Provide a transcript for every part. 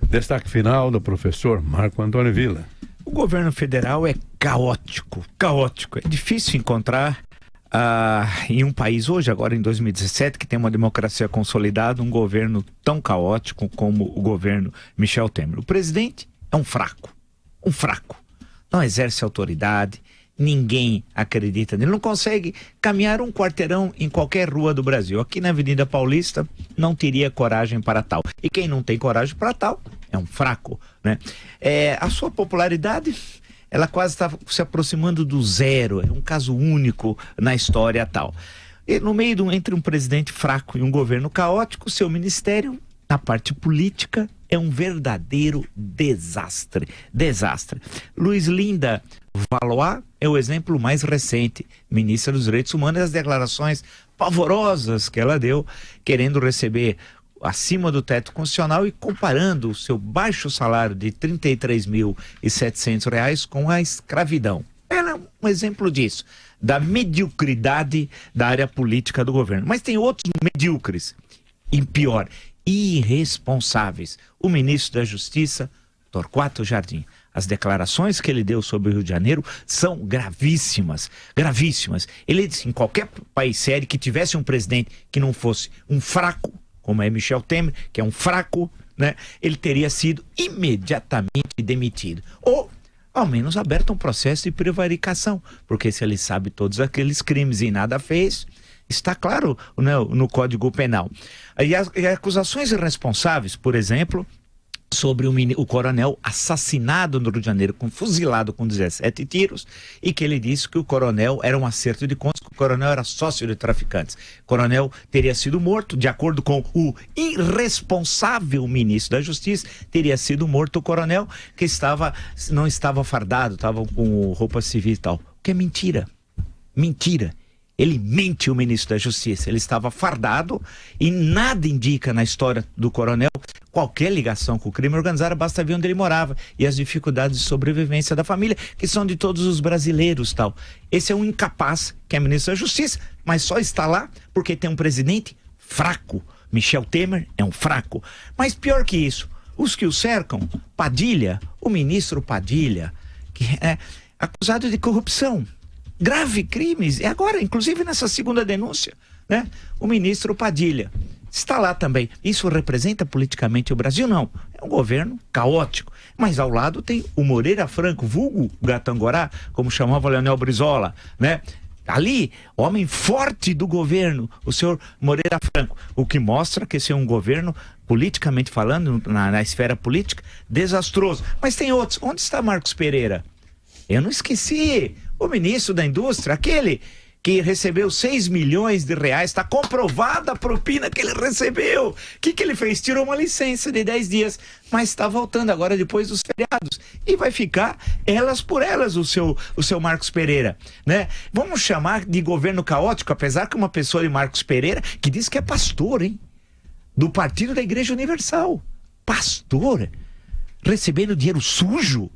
Destaque final do professor Marco Antônio Villa. O governo federal é caótico, caótico. É difícil encontrar em um país hoje, agora em 2017, que tem uma democracia consolidada, um governo tão caótico como o governo Michel Temer. O presidente é um fraco, não exerce autoridade, ninguém acredita nele, não consegue caminhar um quarteirão em qualquer rua do Brasil. Aqui na Avenida Paulista não teria coragem para tal. E quem não tem coragem para tal é um fraco, né? A sua popularidade, ela quase está se aproximando do zero, é um caso único na história tal. E no meio entre um presidente fraco e um governo caótico, seu ministério, na parte política, é um verdadeiro desastre. Luiz Linda Valois é o exemplo mais recente, ministra dos Direitos Humanos, e as declarações pavorosas que ela deu, querendo receber acima do teto constitucional e comparando o seu baixo salário de R$ 33.700 com a escravidão. Ela é um exemplo disso, da mediocridade da área política do governo. Mas tem outros medíocres, e pior, irresponsáveis. O ministro da Justiça, Torquato Jardim. As declarações que ele deu sobre o Rio de Janeiro são gravíssimas, gravíssimas. Ele disse que em qualquer país sério que tivesse um presidente que não fosse um fraco, como é Michel Temer, que é um fraco, né, ele teria sido imediatamente demitido. Ou, ao menos, aberto um processo de prevaricação, porque se ele sabe todos aqueles crimes e nada fez, está claro, né, no Código Penal. E as acusações irresponsáveis, por exemplo, sobre o coronel assassinado no Rio de Janeiro, fuzilado com 17 tiros, e que ele disse que o coronel era um acerto de contas, que o coronel era sócio de traficantes. O coronel teria sido morto, de acordo com o irresponsável ministro da Justiça, teria sido morto o coronel, que não estava fardado, estava com roupa civil e tal. O que é mentira. Mentira. Ele mente, o ministro da Justiça. Ele estava fardado e nada indica na história do coronel qualquer ligação com o crime organizado, basta ver onde ele morava e as dificuldades de sobrevivência da família, que são de todos os brasileiros, tal. Esse é um incapaz, que é ministro da Justiça, mas só está lá porque tem um presidente fraco. Michel Temer é um fraco. Mas pior que isso, os que o cercam, Padilha, o ministro Padilha, que é acusado de corrupção, grave crimes, e agora, inclusive nessa segunda denúncia, né? O ministro Padilha está lá também. Isso representa politicamente o Brasil? Não. É um governo caótico. Mas ao lado tem o Moreira Franco, vulgo Gatangorá, como chamava Leonel Brizola, né? Ali, homem forte do governo, o senhor Moreira Franco, o que mostra que esse é um governo, politicamente falando, na esfera política, desastroso. Mas tem outros. Onde está Marcos Pereira? Eu não esqueci. O ministro da Indústria, aquele que recebeu 6 milhões de reais, está comprovada a propina que ele recebeu. O que ele fez? Tirou uma licença de 10 dias, mas está voltando agora depois dos feriados. E vai ficar elas por elas o seu Marcos Pereira, né? Vamos chamar de governo caótico, apesar que uma pessoa de Marcos Pereira, que diz que é pastor, hein? Do Partido da Igreja Universal. Pastor? Recebendo dinheiro sujo?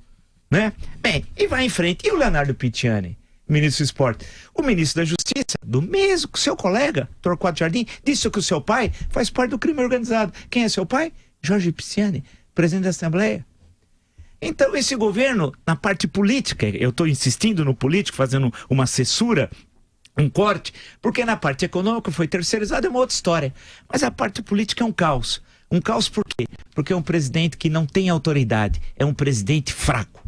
Né? Bem, e vai em frente. E o Leonardo Picciani, ministro do Esporte? O ministro da Justiça, do mesmo que seu colega, Torquato Jardim, disse que o seu pai faz parte do crime organizado. Quem é seu pai? Jorge Picciani, presidente da Assembleia. Então, esse governo, na parte política, eu estou insistindo no político, fazendo uma censura, um corte, porque na parte econômica foi terceirizado, é uma outra história. Mas a parte política é um caos. Um caos por quê? Porque é um presidente que não tem autoridade, é um presidente fraco.